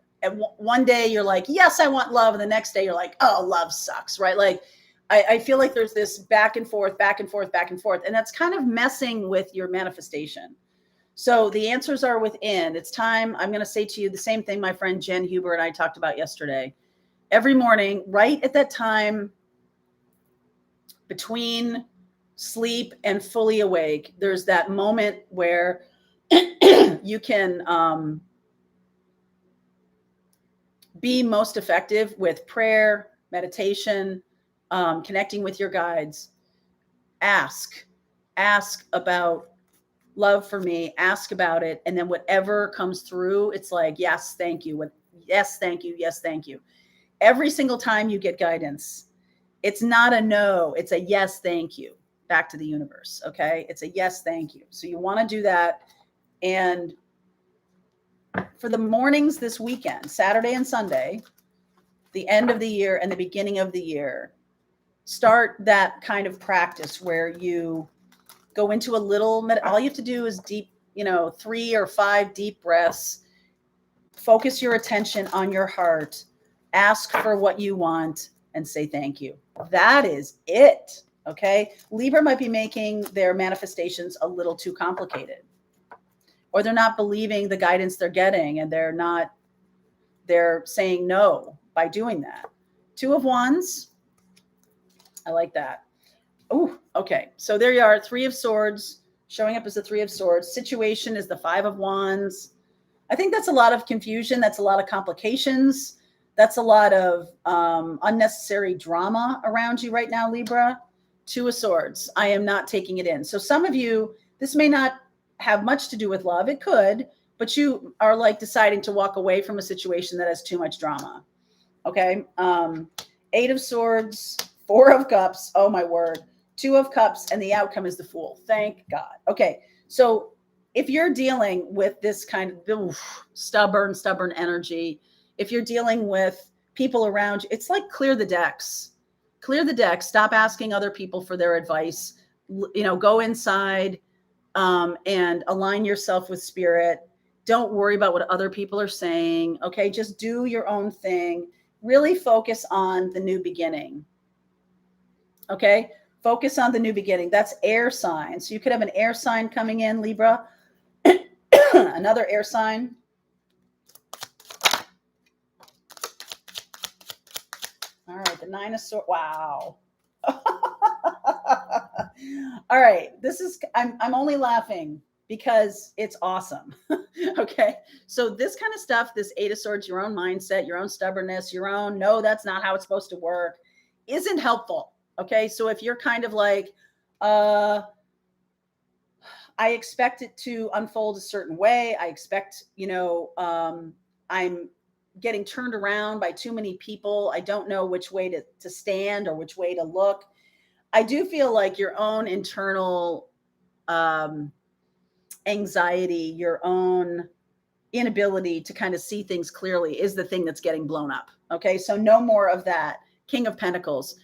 one day you're like, yes, I want love. And the next day you're like, oh, love sucks, right? Like, I feel like there's this back and forth, back and forth, back and forth. And that's kind of messing with your manifestation. So the answers are within. It's time. I'm going to say to you the same thing my friend Jen Huber and I talked about yesterday. Every morning, right at that time between sleep and fully awake, there's that moment where you can be most effective with prayer, meditation, connecting with your guides. Ask about love for me, ask about it. And then whatever comes through, it's like, yes, thank you. Yes, thank you. Yes, thank you. Every single time you get guidance, it's not a no, it's a yes, thank you back to the universe. Okay. It's a yes, thank you. So you want to do that. And for the mornings this weekend, Saturday and Sunday, the end of the year and the beginning of the year, start that kind of practice where you go into a little, all you have to do is deep, 3 or 5 deep breaths, focus your attention on your heart, ask for what you want, and say thank you. That is it. Okay. Libra might be making their manifestations a little too complicated, or they're not believing the guidance they're getting, and they're saying no by doing that. 2 of Wands. I like that. Oh, okay. So there you are. 3 of Swords showing up as the 3 of Swords. Situation is the 5 of Wands. I think that's a lot of confusion. That's a lot of complications. That's a lot of unnecessary drama around you right now, Libra. 2 of Swords. I am not taking it in. So some of you, this may not have much to do with love. It could, but you are like deciding to walk away from a situation that has too much drama. Okay. 8 of Swords, 4 of Cups. Oh my word. 2 of Cups, and the outcome is the Fool. Thank God. Okay. So if you're dealing with this kind of stubborn energy, if you're dealing with people around you, it's like clear the decks. Clear the decks. Stop asking other people for their advice. Go inside and align yourself with spirit. Don't worry about what other people are saying. Okay. Just do your own thing. Really focus on the new beginning. Okay. Focus on the new beginning. That's air sign. So you could have an air sign coming in, Libra. Another air sign. All right. The 9 of Swords. Wow. All right. I'm only laughing because it's awesome. Okay. So this kind of stuff, this 8 of Swords, your own mindset, your own stubbornness, your own, no, that's not how it's supposed to work, isn't helpful. Okay. So if you're kind of like, I expect it to unfold a certain way. I expect, I'm getting turned around by too many people. I don't know which way to stand or which way to look. I do feel like your own internal anxiety, your own inability to kind of see things clearly is the thing that's getting blown up. Okay. So no more of that. King of Pentacles.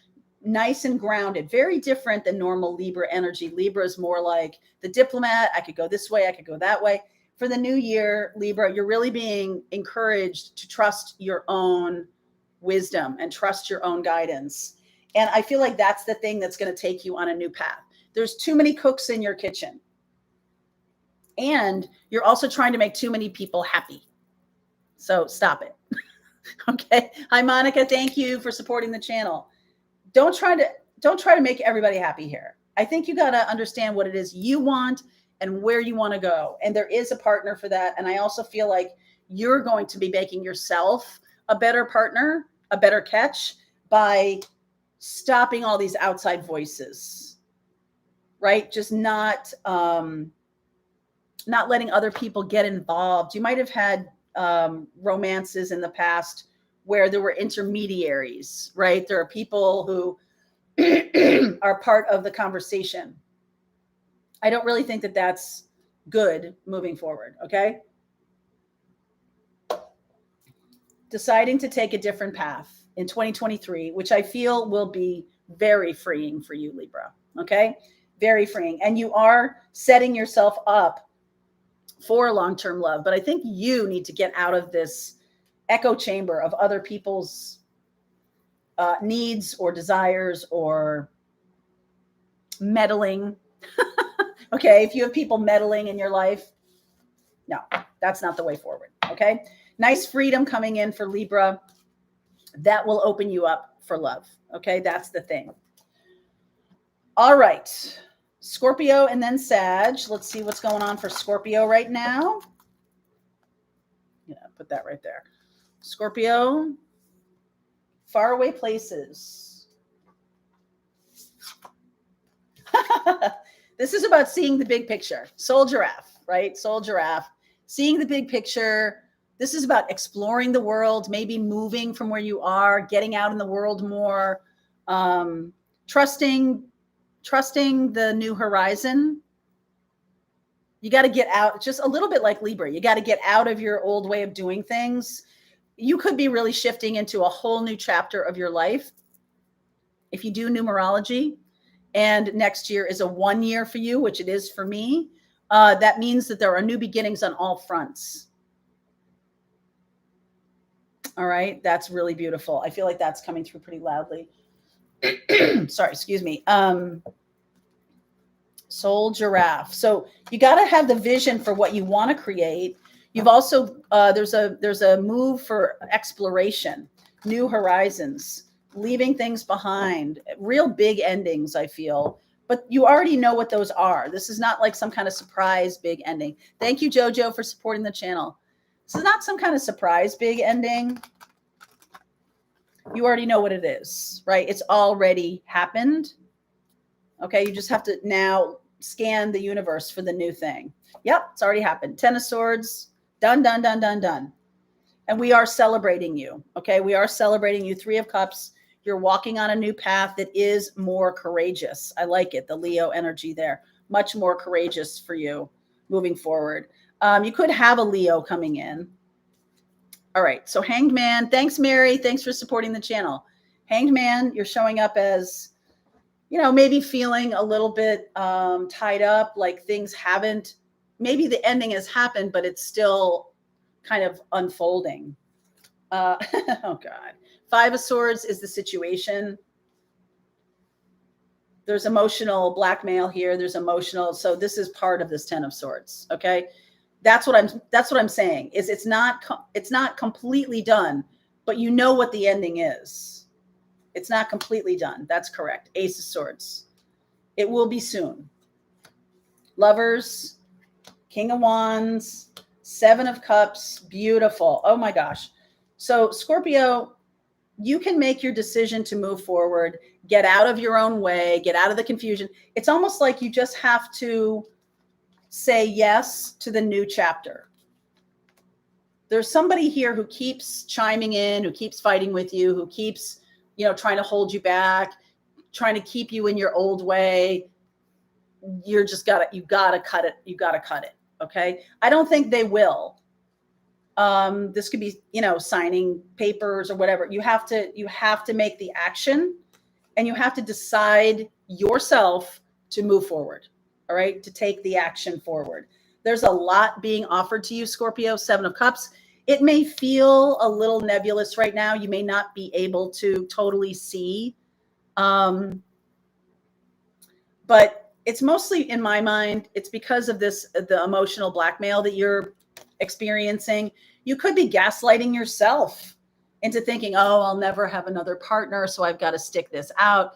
Nice and grounded, very different than normal Libra energy. Libra is more like the diplomat. I could go this way, I could go that way. For the new year, Libra, you're really being encouraged to trust your own wisdom and trust your own guidance. And I feel like that's the thing that's going to take you on a new path. There's too many cooks in your kitchen. And you're also trying to make too many people happy. So stop it. Okay. Hi, Monica. Thank you for supporting the channel. Don't try to make everybody happy here. I think you got to understand what it is you want and where you want to go. And there is a partner for that. And I also feel like you're going to be making yourself a better partner, a better catch by stopping all these outside voices, right? Just not letting other people get involved. You might have had romances in the past where there were intermediaries, right? There are people who are part of the conversation. I don't really think that that's good moving forward. Okay. Deciding to take a different path in 2023, which I feel will be very freeing for you, Libra. Okay. Very freeing. And you are setting yourself up for long-term love. But I think you need to get out of this echo chamber of other people's needs or desires or meddling. Okay. If you have people meddling in your life, No, that's not the way forward. Okay. Nice freedom coming in for Libra. That will open you up for love. Okay. That's the thing. All right. Scorpio and then Sag. Let's see what's going on for Scorpio right now. Yeah, put that right there. Scorpio, faraway places. This is about seeing the big picture. Soul giraffe, right? Soul giraffe. Seeing the big picture. This is about exploring the world, maybe moving from where you are, getting out in the world more, trusting the new horizon. You got to get out, just a little bit like Libra. You got to get out of your old way of doing things. You could be really shifting into a whole new chapter of your life if you do numerology. And next year is a 1 year for you, which it is for me. That means that there are new beginnings on all fronts. All right. That's really beautiful. I feel like that's coming through pretty loudly. Sorry, excuse me. Soul giraffe. So you got to have the vision for what you want to create. You've also, there's a move for exploration, new horizons, leaving things behind, real big endings, I feel. But you already know what those are. This is not like some kind of surprise big ending. Thank you, Jojo, for supporting the channel. This is not some kind of surprise big ending. You already know what it is, right? It's already happened. Okay, you just have to now scan the universe for the new thing. Yep, it's already happened. 10 of Swords, done, done, done, done, done. And we are celebrating you, okay? We are celebrating you. 3 of Cups. You're walking on a new path that is more courageous. I like it, the Leo energy there. Much more courageous for you moving forward. You could have a Leo coming in. All right, so Hanged Man. Thanks, Mary. Thanks for supporting the channel. Hanged Man, you're showing up as, you know, maybe feeling a little bit tied up, like things haven't, maybe the ending has happened, but it's still kind of unfolding. Oh, God. 5 of Swords is the situation. There's emotional blackmail here. There's emotional. So this is part of this 10 of Swords. Okay. That's what I'm saying is it's not completely done, but you know what the ending is. It's not completely done. That's correct. Ace of Swords. It will be soon. Lovers, King of Wands, 7 of Cups. Beautiful. Oh my gosh. So Scorpio, you can make your decision to move forward, get out of your own way, get out of the confusion. It's almost like you just have to say yes to the new chapter. There's somebody here who keeps chiming in, who keeps fighting with you, who keeps, you know, trying to hold you back, trying to keep you in your old way. You gotta cut it. You gotta cut it. Okay. I don't think they will. This could be, you know, signing papers or whatever. You have to make the action, and you have to decide yourself to move forward. All right. To take the action forward. There's a lot being offered to you, Scorpio. 7 of Cups. It may feel a little nebulous right now. You may not be able to totally see. But it's mostly, in my mind, it's because of the emotional blackmail that you're experiencing. You could be gaslighting yourself into thinking, oh, I'll never have another partner, so I've got to stick this out.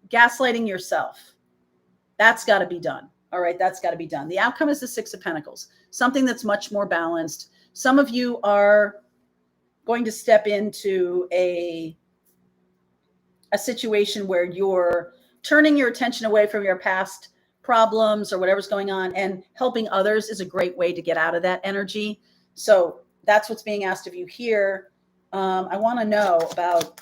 Gaslighting yourself. That's got to be done. All right, that's got to be done. The outcome is the 6 of Pentacles, something that's much more balanced. Some of you are going to step into a situation where you're turning your attention away from your past problems or whatever's going on, and helping others is a great way to get out of that energy. So that's what's being asked of you here. I want to know about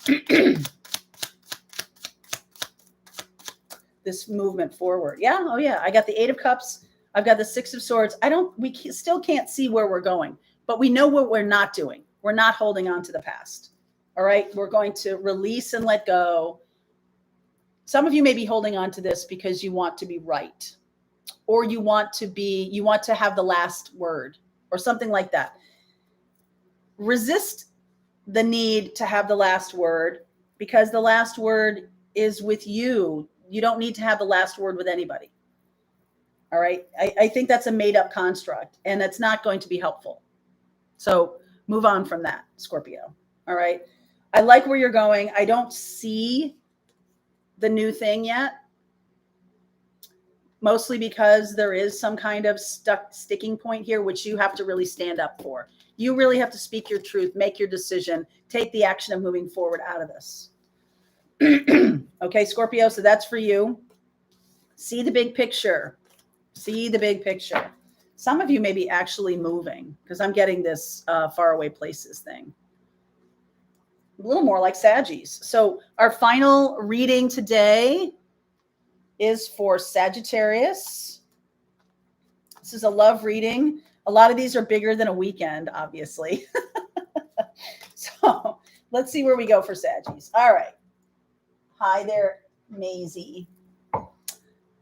this movement forward. Yeah. Oh yeah. I got the 8 of Cups. I've got the 6 of Swords. We still can't see where we're going, but we know what we're not doing. We're not holding on to the past. All right. We're going to release and let go. Some of you may be holding on to this because you want to be right, or you want to have the last word or something like that. Resist the need to have the last word, because the last word is with you. You don't need to have the last word with anybody. All right. I think that's a made up construct and it's not going to be helpful. So move on from that, Scorpio. All right. I like where you're going. I don't see the new thing yet, mostly because there is some kind of sticking point here, which you have to really stand up for. You really have to speak your truth, make your decision, take the action of moving forward out of this. Okay, Scorpio, so that's for you. See the big picture. See the big picture. Some of you may be actually moving because I'm getting this faraway places thing. A little more like Saggies. So our final reading today is for Sagittarius. This is a love reading. A lot of these are bigger than a weekend, obviously. So let's see where we go for Saggies. All right. Hi there, Maisie.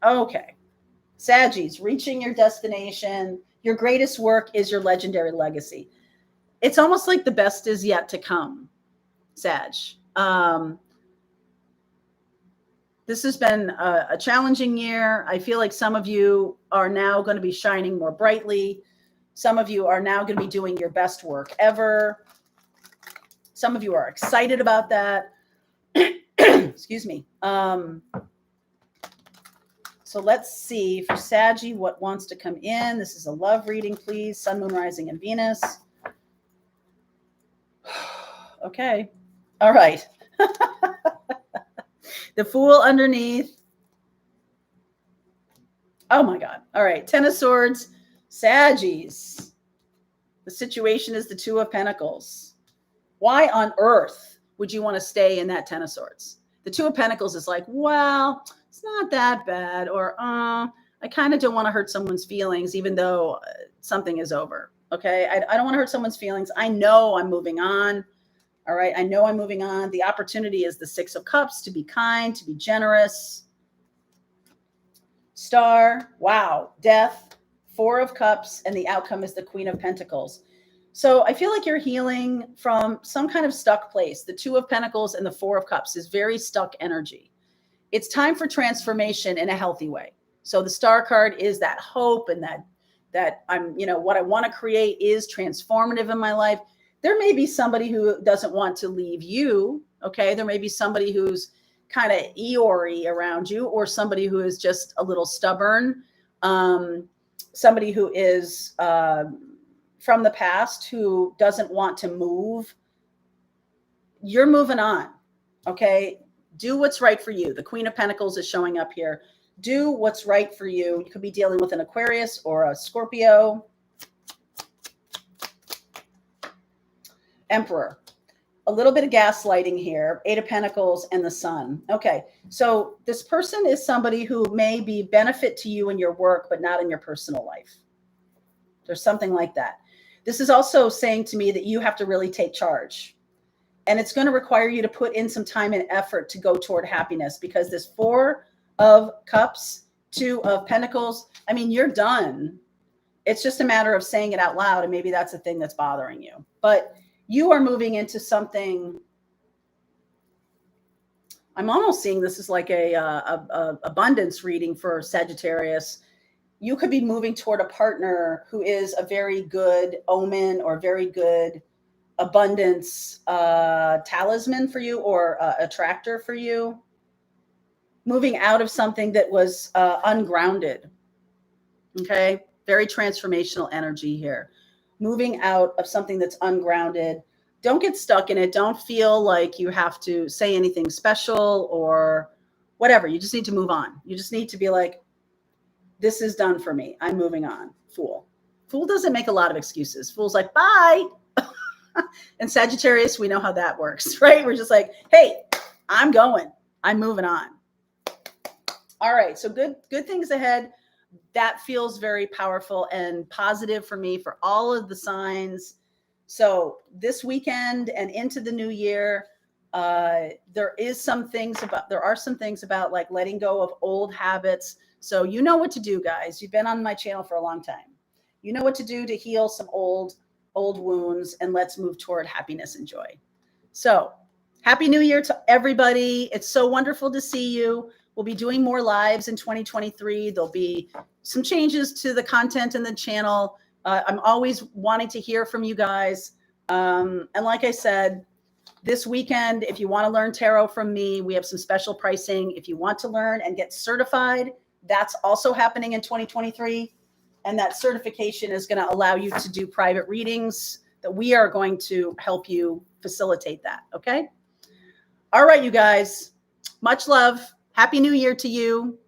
Okay. Saggies, reaching your destination. Your greatest work is your legendary legacy. It's almost like the best is yet to come, Sag. This has been a challenging year. I feel like some of you are now going to be shining more brightly. Some of you are now going to be doing your best work ever. Some of you are excited about that. Excuse me. So let's see for Saggy what wants to come in. This is a love reading, please. Sun, Moon, Rising, and Venus. Okay. All right. The Fool underneath. Oh my God. All right. Ten of Swords. Saggies. The situation is the Two of Pentacles. Why on earth would you want to stay in that Ten of Swords? The Two of Pentacles is like, well, it's not that bad. Or, I kind of don't want to hurt someone's feelings, even though something is over. Okay. I don't want to hurt someone's feelings. I know I'm moving on. All right. I know I'm moving on. The opportunity is the Six of Cups, to be kind, to be generous. Star. Wow. Death. Four of Cups. And the outcome is the Queen of Pentacles. So I feel like you're healing from some kind of stuck place. The Two of Pentacles and the Four of Cups is very stuck energy. It's time for transformation in a healthy way. So the Star card is that hope and that I'm, what I want to create is transformative in my life. There may be somebody who doesn't want to leave you. Okay. There may be somebody who's kind of Eeyore around you, or somebody who is just a little stubborn. Somebody who is, from the past who doesn't want to move. You're moving on. Okay. Do what's right for you. The Queen of Pentacles is showing up here. Do what's right for you. You could be dealing with an Aquarius or a Scorpio. Emperor. A little bit of gaslighting here. Eight of Pentacles and the Sun. Okay. So this person is somebody who may be benefit to you in your work, but not in your personal life. There's something like that. This is also saying to me that you have to really take charge. And it's going to require you to put in some time and effort to go toward happiness, because this Four of Cups, Two of Pentacles, I mean, you're done. It's just a matter of saying it out loud. And maybe that's the thing that's bothering you. But you are moving into something. I'm almost seeing this as like a abundance reading for Sagittarius. You could be moving toward a partner who is a very good omen or very good abundance talisman for you, or attractor for you. Moving out of something that was ungrounded. Okay. Very transformational energy here. Moving out of something that's ungrounded. Don't get stuck in it. Don't feel like you have to say anything special or whatever. You just need to move on. You just need to be like, this is done for me. I'm moving on. Fool. Fool doesn't make a lot of excuses. Fool's like, bye. And Sagittarius, we know how that works, right? We're just like, hey, I'm going. I'm moving on. All right. So good things ahead. That feels very powerful and positive for me, for all of the signs. So this weekend and into the new year, there are some things about like letting go of old habits. So you know what to do, guys. You've been on my channel for a long time. You know what to do to heal some old wounds, and let's move toward happiness and joy. So happy new year to everybody. It's so wonderful to see you. We'll be doing more lives in 2023. There'll be some changes to the content in the channel. I'm always wanting to hear from you guys. And like I said, this weekend, if you want to learn tarot from me, we have some special pricing. If you want to learn and get certified, that's also happening in 2023. And that certification is going to allow you to do private readings that we are going to help you facilitate that. Okay. All right, you guys, much love. Happy New Year to you.